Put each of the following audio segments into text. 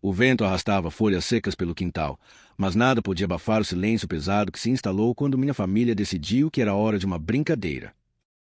O vento arrastava folhas secas pelo quintal, mas nada podia abafar o silêncio pesado que se instalou quando minha família decidiu que era hora de uma brincadeira.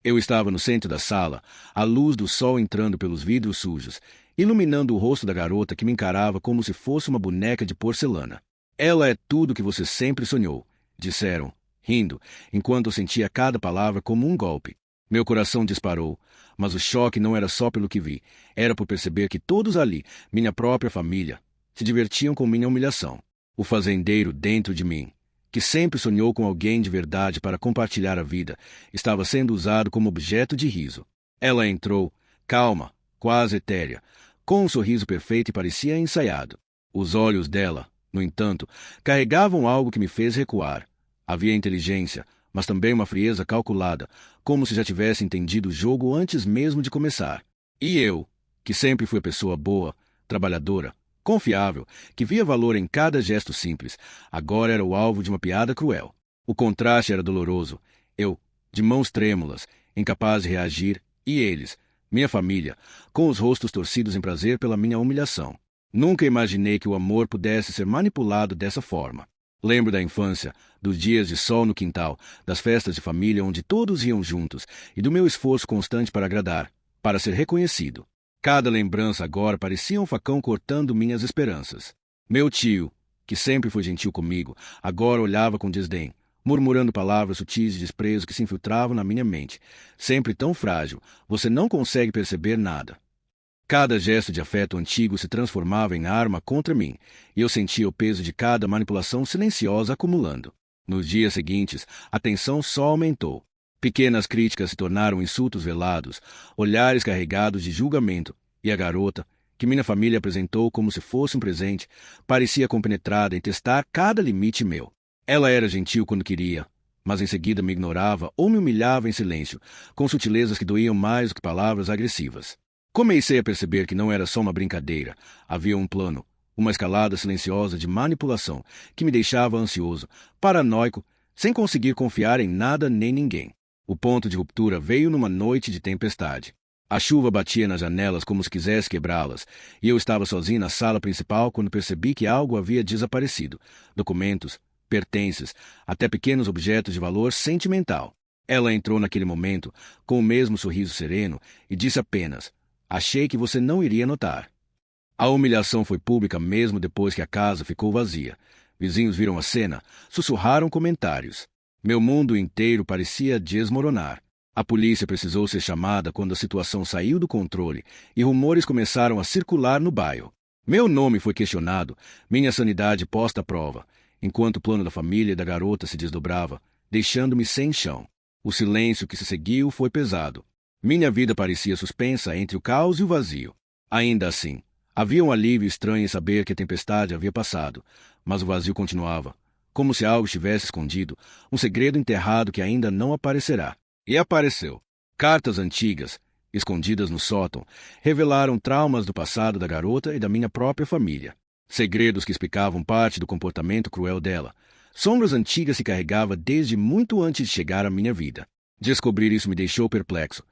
Eu estava no centro da sala, a luz do sol entrando pelos vidros sujos, iluminando o rosto da garota que me encarava como se fosse uma boneca de porcelana. Ela é tudo o que você sempre sonhou, disseram, rindo, enquanto eu sentia cada palavra como um golpe. Meu coração disparou, mas o choque não era só pelo que vi, era por perceber que todos ali, minha própria família, se divertiam com minha humilhação. O fazendeiro dentro de mim, que sempre sonhou com alguém de verdade para compartilhar a vida, estava sendo usado como objeto de riso. Ela entrou, calma, quase etérea, com um sorriso perfeito e parecia ensaiado. Os olhos dela, no entanto, carregavam algo que me fez recuar. Havia inteligência, mas também uma frieza calculada, como se já tivesse entendido o jogo antes mesmo de começar. E eu, que sempre fui a pessoa boa, trabalhadora, confiável, que via valor em cada gesto simples, agora era o alvo de uma piada cruel. O contraste era doloroso. Eu, de mãos trêmulas, incapaz de reagir, e eles, minha família, com os rostos torcidos em prazer pela minha humilhação. Nunca imaginei que o amor pudesse ser manipulado dessa forma. Lembro da infância, dos dias de sol no quintal, das festas de família onde todos iam juntos, e do meu esforço constante para agradar, para ser reconhecido. Cada lembrança agora parecia um facão cortando minhas esperanças. Meu tio, que sempre foi gentil comigo, agora olhava com desdém, murmurando palavras sutis de desprezo que se infiltravam na minha mente. Sempre tão frágil, você não consegue perceber nada. Cada gesto de afeto antigo se transformava em arma contra mim, e eu sentia o peso de cada manipulação silenciosa acumulando. Nos dias seguintes, a tensão só aumentou. Pequenas críticas se tornaram insultos velados, olhares carregados de julgamento, e a garota, que minha família apresentou como se fosse um presente, parecia compenetrada em testar cada limite meu. Ela era gentil quando queria, mas em seguida me ignorava ou me humilhava em silêncio, com sutilezas que doíam mais do que palavras agressivas. Comecei a perceber que não era só uma brincadeira, havia um plano, uma escalada silenciosa de manipulação que me deixava ansioso, paranoico, sem conseguir confiar em nada nem ninguém. O ponto de ruptura veio numa noite de tempestade. A chuva batia nas janelas como se quisesse quebrá-las, e eu estava sozinho na sala principal quando percebi que algo havia desaparecido. Documentos, pertences, até pequenos objetos de valor sentimental. Ela entrou naquele momento, com o mesmo sorriso sereno, e disse apenas: "Achei que você não iria notar." A humilhação foi pública mesmo depois que a casa ficou vazia. Vizinhos viram a cena, sussurraram comentários. Meu mundo inteiro parecia desmoronar. A polícia precisou ser chamada quando a situação saiu do controle e rumores começaram a circular no bairro. Meu nome foi questionado, minha sanidade posta à prova, enquanto o plano da família e da garota se desdobrava, deixando-me sem chão. O silêncio que se seguiu foi pesado. Minha vida parecia suspensa entre o caos e o vazio. Ainda assim, havia um alívio estranho em saber que a tempestade havia passado, mas o vazio continuava, como se algo estivesse escondido, um segredo enterrado que ainda não aparecerá. E apareceu. Cartas antigas, escondidas no sótão, revelaram traumas do passado da garota e da minha própria família. Segredos que explicavam parte do comportamento cruel dela. Sombras antigas que carregava desde muito antes de chegar à minha vida. Descobrir isso me deixou perplexo.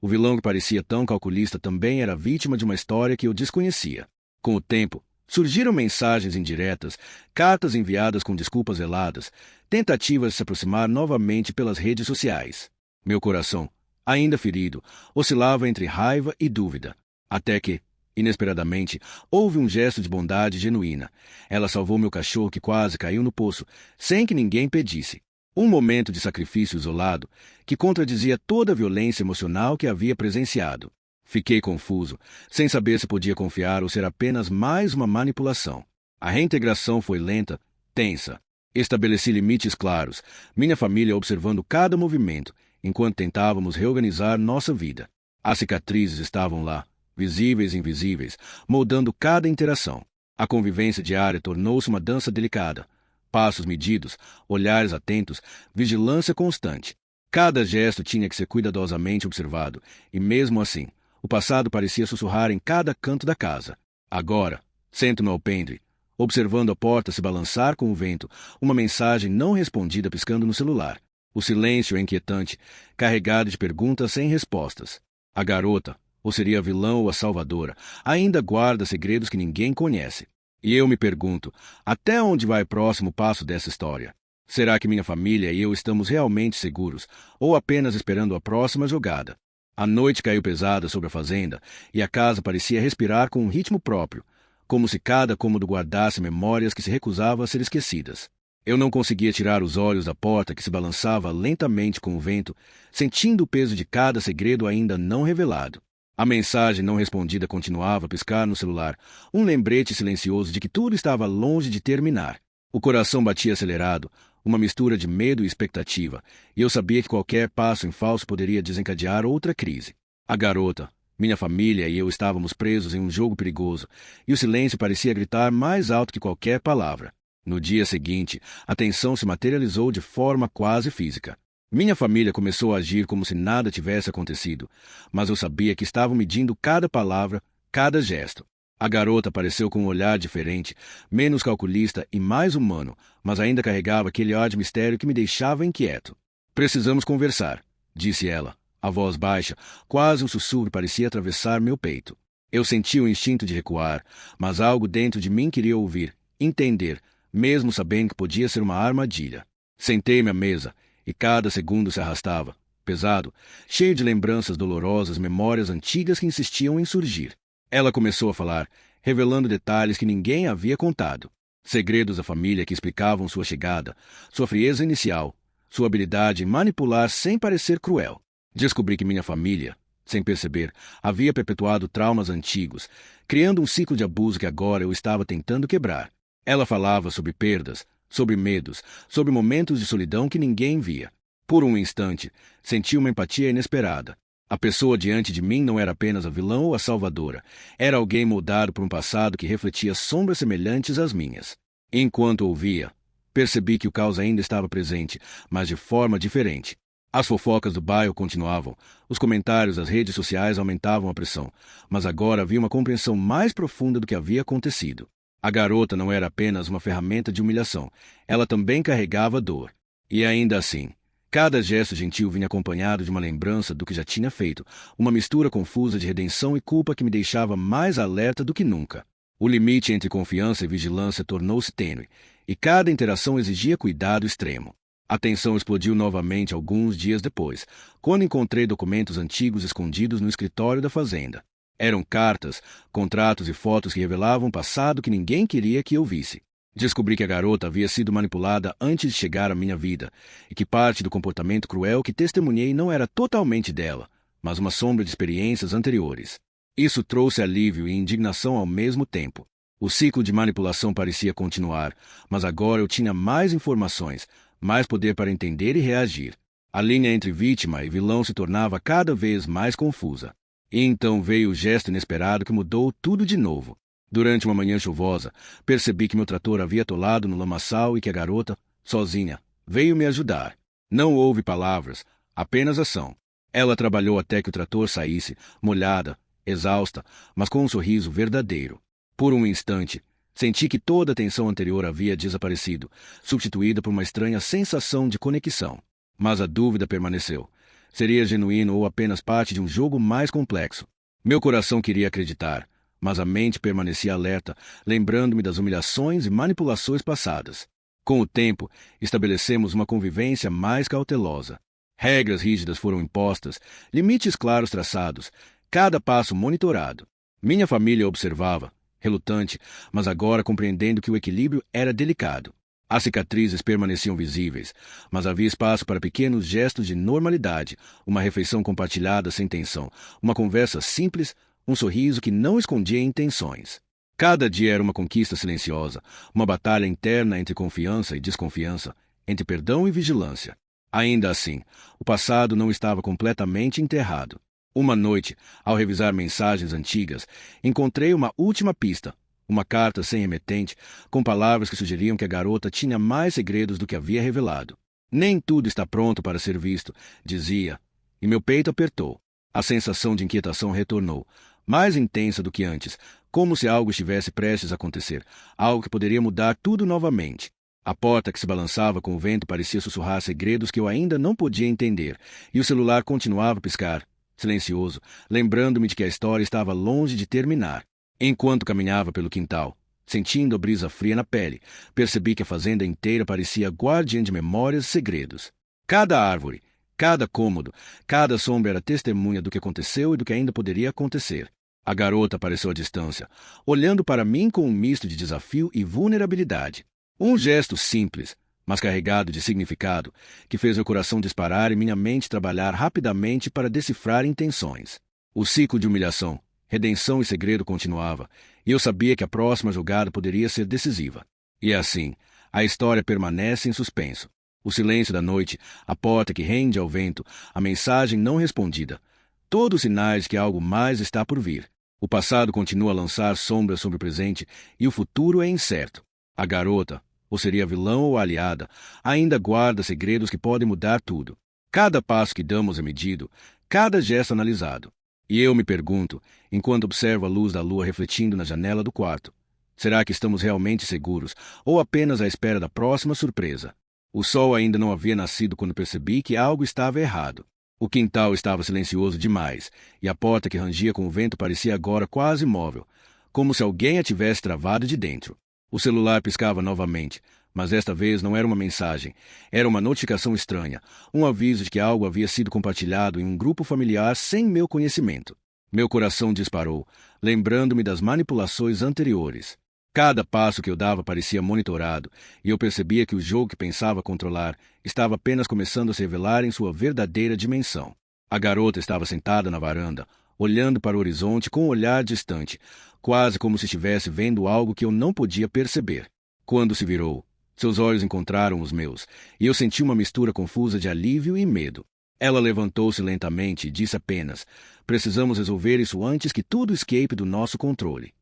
O vilão que parecia tão calculista também era vítima de uma história que eu desconhecia. Com o tempo, surgiram mensagens indiretas, cartas enviadas com desculpas veladas, tentativas de se aproximar novamente pelas redes sociais. Meu coração, ainda ferido, oscilava entre raiva e dúvida, até que, inesperadamente, houve um gesto de bondade genuína. Ela salvou meu cachorro que quase caiu no poço, sem que ninguém pedisse. Um momento de sacrifício isolado que contradizia toda a violência emocional que havia presenciado. Fiquei confuso, sem saber se podia confiar ou ser apenas mais uma manipulação. A reintegração foi lenta, tensa. Estabeleci limites claros, minha família observando cada movimento, enquanto tentávamos reorganizar nossa vida. As cicatrizes estavam lá, visíveis e invisíveis, moldando cada interação. A convivência diária tornou-se uma dança delicada. Passos medidos, olhares atentos, vigilância constante. Cada gesto tinha que ser cuidadosamente observado, e mesmo assim, o passado parecia sussurrar em cada canto da casa. Agora, sento no alpendre, observando a porta se balançar com o vento, uma mensagem não respondida piscando no celular. O silêncio é inquietante, carregado de perguntas sem respostas. A garota, ou seria a vilã ou a salvadora, ainda guarda segredos que ninguém conhece. E eu me pergunto, até onde vai o próximo passo dessa história? Será que minha família e eu estamos realmente seguros, ou apenas esperando a próxima jogada? A noite caiu pesada sobre a fazenda, e a casa parecia respirar com um ritmo próprio, como se cada cômodo guardasse memórias que se recusavam a ser esquecidas. Eu não conseguia tirar os olhos da porta que se balançava lentamente com o vento, sentindo o peso de cada segredo ainda não revelado. A mensagem não respondida continuava a piscar no celular, um lembrete silencioso de que tudo estava longe de terminar. O coração batia acelerado, uma mistura de medo e expectativa, e eu sabia que qualquer passo em falso poderia desencadear outra crise. A garota, minha família e eu estávamos presos em um jogo perigoso, e o silêncio parecia gritar mais alto que qualquer palavra. No dia seguinte, a tensão se materializou de forma quase física. Minha família começou a agir como se nada tivesse acontecido, mas eu sabia que estavam medindo cada palavra, cada gesto. A garota apareceu com um olhar diferente, menos calculista e mais humano, mas ainda carregava aquele ar de mistério que me deixava inquieto. "Precisamos conversar", disse ela. A voz baixa, quase um sussurro, parecia atravessar meu peito. Eu senti o instinto de recuar, mas algo dentro de mim queria ouvir, entender, mesmo sabendo que podia ser uma armadilha. Sentei-me à mesa, e cada segundo se arrastava, pesado, cheio de lembranças dolorosas, memórias antigas que insistiam em surgir. Ela começou a falar, revelando detalhes que ninguém havia contado. Segredos da família que explicavam sua chegada, sua frieza inicial, sua habilidade em manipular sem parecer cruel. Descobri que minha família, sem perceber, havia perpetuado traumas antigos, criando um ciclo de abuso que agora eu estava tentando quebrar. Ela falava sobre perdas, sobre medos, sobre momentos de solidão que ninguém via. Por um instante, senti uma empatia inesperada. A pessoa diante de mim não era apenas a vilã ou a salvadora. Era alguém moldado por um passado que refletia sombras semelhantes às minhas. Enquanto ouvia, percebi que o caos ainda estava presente, mas de forma diferente. As fofocas do bairro continuavam, os comentários das redes sociais aumentavam a pressão, mas agora havia uma compreensão mais profunda do que havia acontecido. A garota não era apenas uma ferramenta de humilhação, ela também carregava dor. E ainda assim, cada gesto gentil vinha acompanhado de uma lembrança do que já tinha feito, uma mistura confusa de redenção e culpa que me deixava mais alerta do que nunca. O limite entre confiança e vigilância tornou-se tênue, e cada interação exigia cuidado extremo. A tensão explodiu novamente alguns dias depois, quando encontrei documentos antigos escondidos no escritório da fazenda. Eram cartas, contratos e fotos que revelavam um passado que ninguém queria que eu visse. Descobri que a garota havia sido manipulada antes de chegar à minha vida, e que parte do comportamento cruel que testemunhei não era totalmente dela, mas uma sombra de experiências anteriores. Isso trouxe alívio e indignação ao mesmo tempo. O ciclo de manipulação parecia continuar, mas agora eu tinha mais informações, mais poder para entender e reagir. A linha entre vítima e vilão se tornava cada vez mais confusa. E então veio o gesto inesperado que mudou tudo de novo. Durante uma manhã chuvosa, percebi que meu trator havia atolado no lamaçal e que a garota, sozinha, veio me ajudar. Não houve palavras, apenas ação. Ela trabalhou até que o trator saísse, molhada, exausta, mas com um sorriso verdadeiro. Por um instante, senti que toda a tensão anterior havia desaparecido, substituída por uma estranha sensação de conexão. Mas a dúvida permaneceu. Seria genuíno ou apenas parte de um jogo mais complexo? Meu coração queria acreditar, mas a mente permanecia alerta, lembrando-me das humilhações e manipulações passadas. Com o tempo, estabelecemos uma convivência mais cautelosa. Regras rígidas foram impostas, limites claros traçados, cada passo monitorado. Minha família observava, relutante, mas agora compreendendo que o equilíbrio era delicado. As cicatrizes permaneciam visíveis, mas havia espaço para pequenos gestos de normalidade, uma refeição compartilhada sem tensão, uma conversa simples, um sorriso que não escondia intenções. Cada dia era uma conquista silenciosa, uma batalha interna entre confiança e desconfiança, entre perdão e vigilância. Ainda assim, o passado não estava completamente enterrado. Uma noite, ao revisar mensagens antigas, encontrei uma última pista. Uma carta sem remetente, com palavras que sugeriam que a garota tinha mais segredos do que havia revelado. "Nem tudo está pronto para ser visto", dizia, e meu peito apertou. A sensação de inquietação retornou, mais intensa do que antes, como se algo estivesse prestes a acontecer, algo que poderia mudar tudo novamente. A porta que se balançava com o vento parecia sussurrar segredos que eu ainda não podia entender, e o celular continuava a piscar, silencioso, lembrando-me de que a história estava longe de terminar. Enquanto caminhava pelo quintal, Sentindo a brisa fria na pele, percebi que a fazenda inteira parecia guardiã de memórias e segredos. Cada árvore, cada cômodo, cada sombra era testemunha do que aconteceu e do que ainda poderia acontecer. A garota apareceu à distância, olhando para mim com um misto de desafio e vulnerabilidade. Um gesto simples, mas carregado de significado, que fez meu coração disparar e minha mente trabalhar rapidamente para decifrar intenções. O ciclo de humilhação, redenção e segredo continuava, e eu sabia que a próxima jogada poderia ser decisiva. E assim, a história permanece em suspenso. O silêncio da noite, a porta que rende ao vento, a mensagem não respondida. Todos sinais que algo mais está por vir. O passado continua a lançar sombras sobre o presente e o futuro é incerto. A garota, ou seria vilã ou aliada, ainda guarda segredos que podem mudar tudo. Cada passo que damos é medido, cada gesto analisado. E eu me pergunto, enquanto observo a luz da lua refletindo na janela do quarto, será que estamos realmente seguros ou apenas à espera da próxima surpresa? O sol ainda não havia nascido quando percebi que algo estava errado. O quintal estava silencioso demais, e a porta que rangia com o vento parecia agora quase imóvel, como se alguém a tivesse travado de dentro. O celular piscava novamente, mas desta vez não era uma mensagem, era uma notificação estranha, um aviso de que algo havia sido compartilhado em um grupo familiar sem meu conhecimento. Meu coração disparou, lembrando-me das manipulações anteriores. Cada passo que eu dava parecia monitorado, e eu percebia que o jogo que pensava controlar estava apenas começando a se revelar em sua verdadeira dimensão. A garota estava sentada na varanda, olhando para o horizonte com um olhar distante, quase como se estivesse vendo algo que eu não podia perceber. Quando se virou, seus olhos encontraram os meus, e eu senti uma mistura confusa de alívio e medo. Ela levantou-se lentamente e disse apenas: "Precisamos resolver isso antes que tudo escape do nosso controle."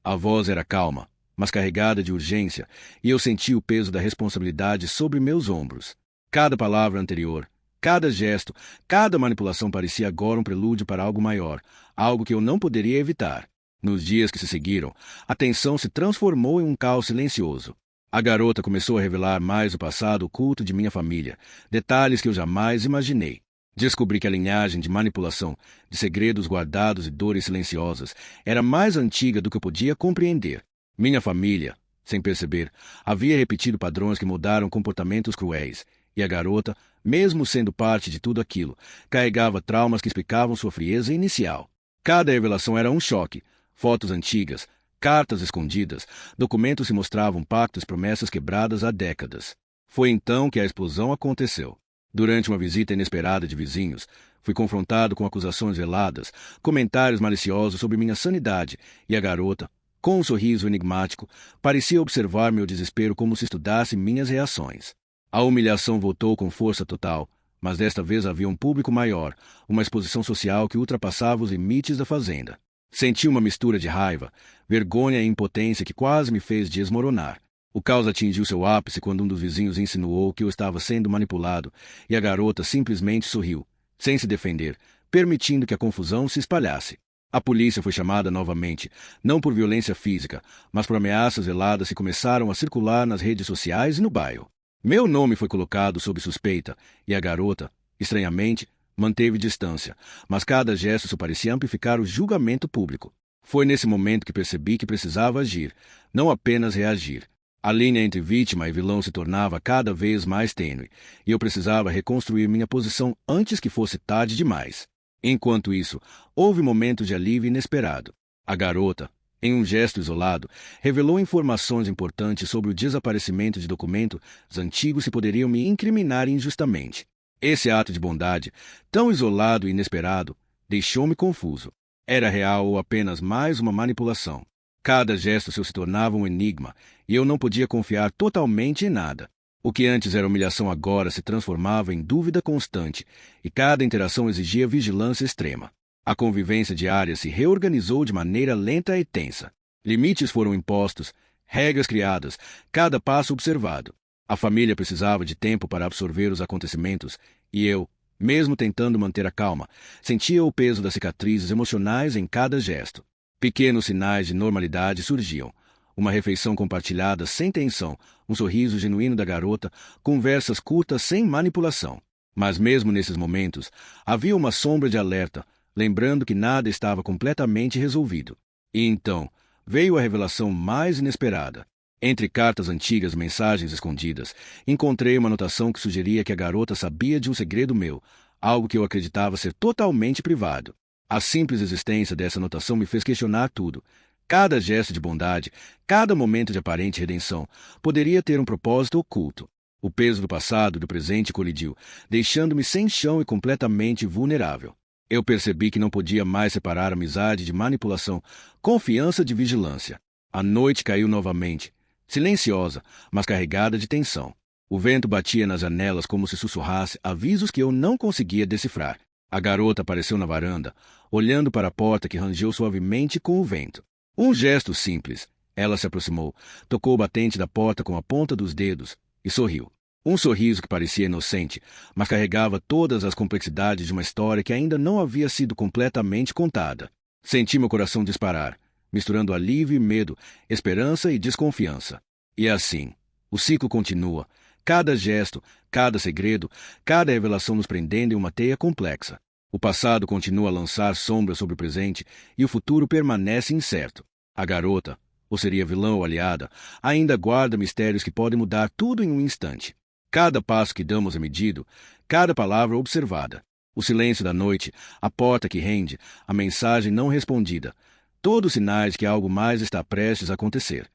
A voz era calma, mas carregada de urgência, e eu senti o peso da responsabilidade sobre meus ombros. Cada palavra anterior, cada gesto, cada manipulação parecia agora um prelúdio para algo maior, algo que eu não poderia evitar. Nos dias que se seguiram, a tensão se transformou em um caos silencioso. A garota começou a revelar mais o passado oculto de minha família, detalhes que eu jamais imaginei. Descobri que a linhagem de manipulação, de segredos guardados e dores silenciosas, era mais antiga do que eu podia compreender. Minha família, sem perceber, havia repetido padrões que mudaram comportamentos cruéis, e a garota, mesmo sendo parte de tudo aquilo, carregava traumas que explicavam sua frieza inicial. Cada revelação era um choque. Fotos antigas, cartas escondidas, documentos que mostravam pactos e promessas quebradas há décadas. Foi então que a explosão aconteceu. Durante uma visita inesperada de vizinhos, fui confrontado com acusações veladas, comentários maliciosos sobre minha sanidade, e a garota, com um sorriso enigmático, parecia observar meu desespero como se estudasse minhas reações. A humilhação voltou com força total, mas desta vez havia um público maior, uma exposição social que ultrapassava os limites da fazenda. Senti uma mistura de raiva, vergonha e impotência que quase me fez desmoronar. O caos atingiu seu ápice quando um dos vizinhos insinuou que eu estava sendo manipulado, e a garota simplesmente sorriu, sem se defender, permitindo que a confusão se espalhasse. A polícia foi chamada novamente, não por violência física, mas por ameaças veladas que começaram a circular nas redes sociais e no bairro. Meu nome foi colocado sob suspeita, e a garota, estranhamente, manteve distância, mas cada gesto só parecia amplificar o julgamento público. Foi nesse momento que percebi que precisava agir, não apenas reagir. A linha entre vítima e vilão se tornava cada vez mais tênue, e eu precisava reconstruir minha posição antes que fosse tarde demais. Enquanto isso, houve momentos de alívio inesperado. A garota, em um gesto isolado, revelou informações importantes sobre o desaparecimento de documentos antigos que poderiam me incriminar injustamente. Esse ato de bondade, tão isolado e inesperado, deixou-me confuso. Era real ou apenas mais uma manipulação? Cada gesto seu se tornava um enigma, e eu não podia confiar totalmente em nada. O que antes era humilhação agora se transformava em dúvida constante, e cada interação exigia vigilância extrema. A convivência diária se reorganizou de maneira lenta e tensa. Limites foram impostos, regras criadas, cada passo observado. A família precisava de tempo para absorver os acontecimentos, e eu, mesmo tentando manter a calma, sentia o peso das cicatrizes emocionais em cada gesto. Pequenos sinais de normalidade surgiam. Uma refeição compartilhada sem tensão, um sorriso genuíno da garota, conversas curtas sem manipulação. Mas mesmo nesses momentos, havia uma sombra de alerta, lembrando que nada estava completamente resolvido. E então, veio a revelação mais inesperada. Entre cartas antigas e mensagens escondidas, encontrei uma anotação que sugeria que a garota sabia de um segredo meu, algo que eu acreditava ser totalmente privado. A simples existência dessa anotação me fez questionar tudo. Cada gesto de bondade, cada momento de aparente redenção, poderia ter um propósito oculto. O peso do passado e do presente colidiu, deixando-me sem chão e completamente vulnerável. Eu percebi que não podia mais separar amizade de manipulação, confiança de vigilância. A noite caiu novamente, silenciosa, mas carregada de tensão. O vento batia nas janelas como se sussurrasse avisos que eu não conseguia decifrar. A garota apareceu na varanda, olhando para a porta que rangeu suavemente com o vento. Um gesto simples. Ela se aproximou, tocou o batente da porta com a ponta dos dedos e sorriu. Um sorriso que parecia inocente, mas carregava todas as complexidades de uma história que ainda não havia sido completamente contada. Senti meu coração disparar, misturando alívio e medo, esperança e desconfiança. E assim, o ciclo continua. Cada gesto, cada segredo, cada revelação nos prendendo em uma teia complexa. O passado continua a lançar sombras sobre o presente e o futuro permanece incerto. A garota, ou seria vilã ou aliada, ainda guarda mistérios que podem mudar tudo em um instante. Cada passo que damos é medido, cada palavra observada. O silêncio da noite, a porta que rende, a mensagem não respondida. Todos sinais que algo mais está prestes a acontecer.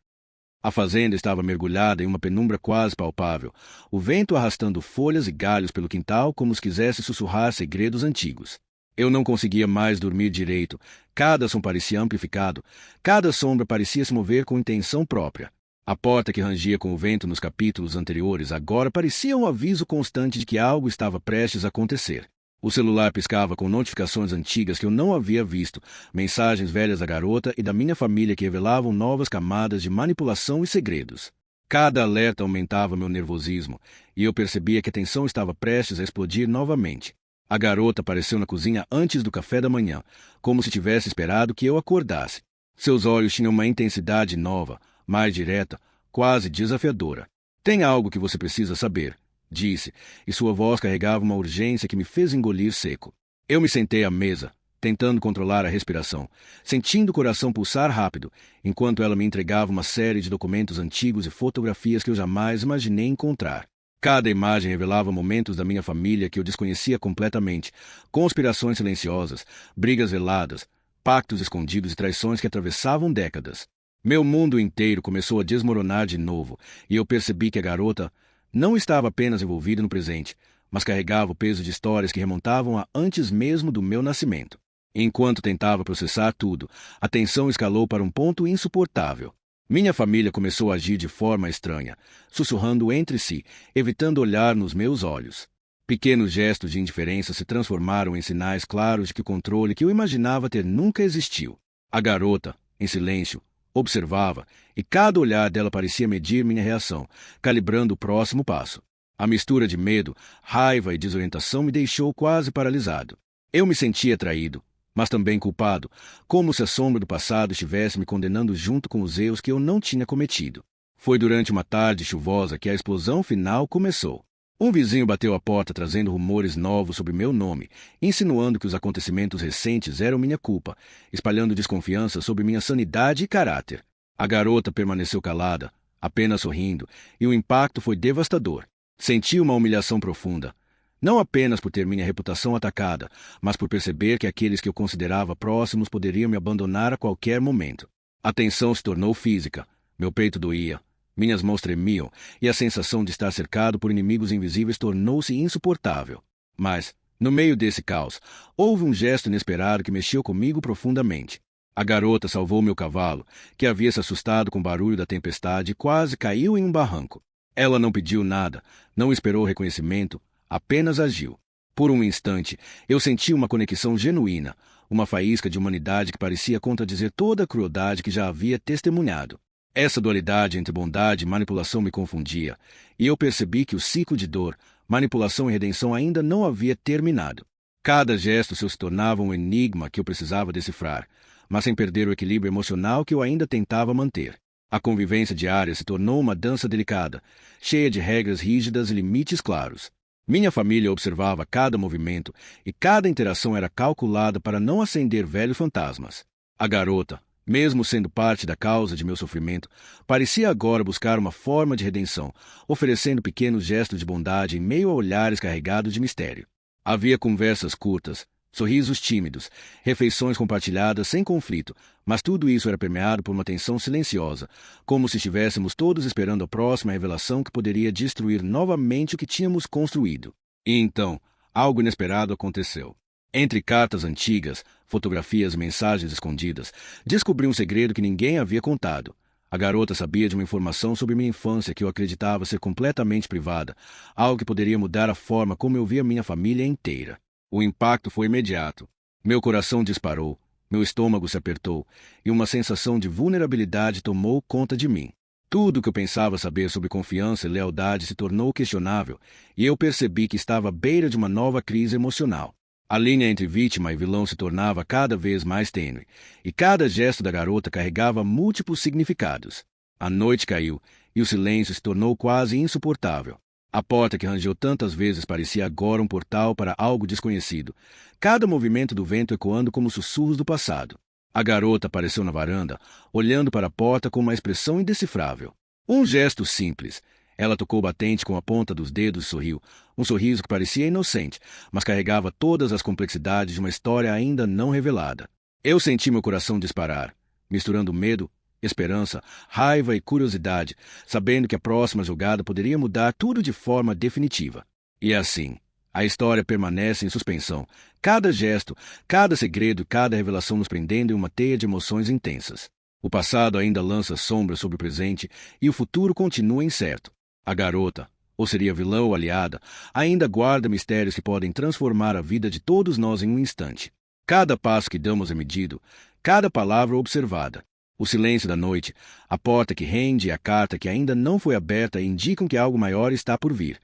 A fazenda estava mergulhada em uma penumbra quase palpável, o vento arrastando folhas e galhos pelo quintal como se quisesse sussurrar segredos antigos. Eu não conseguia mais dormir direito. Cada som parecia amplificado, cada sombra parecia se mover com intenção própria. A porta que rangia com o vento nos capítulos anteriores agora parecia um aviso constante de que algo estava prestes a acontecer. O celular piscava com notificações antigas que eu não havia visto, mensagens velhas da garota e da minha família que revelavam novas camadas de manipulação e segredos. Cada alerta aumentava meu nervosismo, e eu percebia que a tensão estava prestes a explodir novamente. A garota apareceu na cozinha antes do café da manhã, como se tivesse esperado que eu acordasse. Seus olhos tinham uma intensidade nova, mais direta, quase desafiadora. Tem algo que você precisa saber, disse, e sua voz carregava uma urgência que me fez engolir seco. Eu me sentei à mesa, tentando controlar a respiração, sentindo o coração pulsar rápido, enquanto ela me entregava uma série de documentos antigos e fotografias que eu jamais imaginei encontrar. Cada imagem revelava momentos da minha família que eu desconhecia completamente, conspirações silenciosas, brigas veladas, pactos escondidos e traições que atravessavam décadas. Meu mundo inteiro começou a desmoronar de novo, e eu percebi que a garota não estava apenas envolvida no presente, mas carregava o peso de histórias que remontavam a antes mesmo do meu nascimento. Enquanto tentava processar tudo, a tensão escalou para um ponto insuportável. Minha família começou a agir de forma estranha, sussurrando entre si, evitando olhar nos meus olhos. Pequenos gestos de indiferença se transformaram em sinais claros de que o controle que eu imaginava ter nunca existiu. A garota, em silêncio, observava, e cada olhar dela parecia medir minha reação, calibrando o próximo passo. A mistura de medo, raiva e desorientação me deixou quase paralisado. Eu me sentia traído, mas também culpado, como se a sombra do passado estivesse me condenando junto com os erros que eu não tinha cometido. Foi durante uma tarde chuvosa que a explosão final começou. Um vizinho bateu à porta trazendo rumores novos sobre meu nome, insinuando que os acontecimentos recentes eram minha culpa, espalhando desconfiança sobre minha sanidade e caráter. A garota permaneceu calada, apenas sorrindo, e o impacto foi devastador. Senti uma humilhação profunda, não apenas por ter minha reputação atacada, mas por perceber que aqueles que eu considerava próximos poderiam me abandonar a qualquer momento. A tensão se tornou física, meu peito doía. Minhas mãos tremiam, e a sensação de estar cercado por inimigos invisíveis tornou-se insuportável. Mas, no meio desse caos, houve um gesto inesperado que mexeu comigo profundamente. A garota salvou meu cavalo, que havia se assustado com o barulho da tempestade e quase caiu em um barranco. Ela não pediu nada, não esperou reconhecimento, apenas agiu. Por um instante, eu senti uma conexão genuína, uma faísca de humanidade que parecia contradizer toda a crueldade que já havia testemunhado. Essa dualidade entre bondade e manipulação me confundia, e eu percebi que o ciclo de dor, manipulação e redenção ainda não havia terminado. Cada gesto se tornava um enigma que eu precisava decifrar, mas sem perder o equilíbrio emocional que eu ainda tentava manter. A convivência diária se tornou uma dança delicada, cheia de regras rígidas e limites claros. Minha família observava cada movimento, e cada interação era calculada para não acender velhos fantasmas. A garota, Mesmo sendo parte da causa de meu sofrimento, parecia agora buscar uma forma de redenção, oferecendo pequenos gestos de bondade em meio a olhares carregados de mistério. Havia conversas curtas, sorrisos tímidos, refeições compartilhadas sem conflito, mas tudo isso era permeado por uma tensão silenciosa, como se estivéssemos todos esperando a próxima revelação que poderia destruir novamente o que tínhamos construído. E então, algo inesperado aconteceu. Entre cartas antigas, fotografias e mensagens escondidas, descobri um segredo que ninguém havia contado. A garota sabia de uma informação sobre minha infância que eu acreditava ser completamente privada, algo que poderia mudar a forma como eu via minha família inteira. O impacto foi imediato. Meu coração disparou, meu estômago se apertou e uma sensação de vulnerabilidade tomou conta de mim. Tudo o que eu pensava saber sobre confiança e lealdade se tornou questionável e eu percebi que estava à beira de uma nova crise emocional. A linha entre vítima e vilão se tornava cada vez mais tênue, e cada gesto da garota carregava múltiplos significados. A noite caiu, e o silêncio se tornou quase insuportável. A porta que rangeu tantas vezes parecia agora um portal para algo desconhecido, cada movimento do vento ecoando como sussurros do passado. A garota apareceu na varanda, olhando para a porta com uma expressão indecifrável. Um gesto simples. Ela tocou o batente com a ponta dos dedos e sorriu, um sorriso que parecia inocente, mas carregava todas as complexidades de uma história ainda não revelada. Eu senti meu coração disparar, misturando medo, esperança, raiva e curiosidade, sabendo que a próxima jogada poderia mudar tudo de forma definitiva. E assim, a história permanece em suspensão, cada gesto, cada segredo e cada revelação nos prendendo em uma teia de emoções intensas. O passado ainda lança sombras sobre o presente e o futuro continua incerto. A garota, ou seria vilã ou aliada, ainda guarda mistérios que podem transformar a vida de todos nós em um instante. Cada passo que damos é medido, cada palavra observada. O silêncio da noite, a porta que rende e a carta que ainda não foi aberta indicam que algo maior está por vir.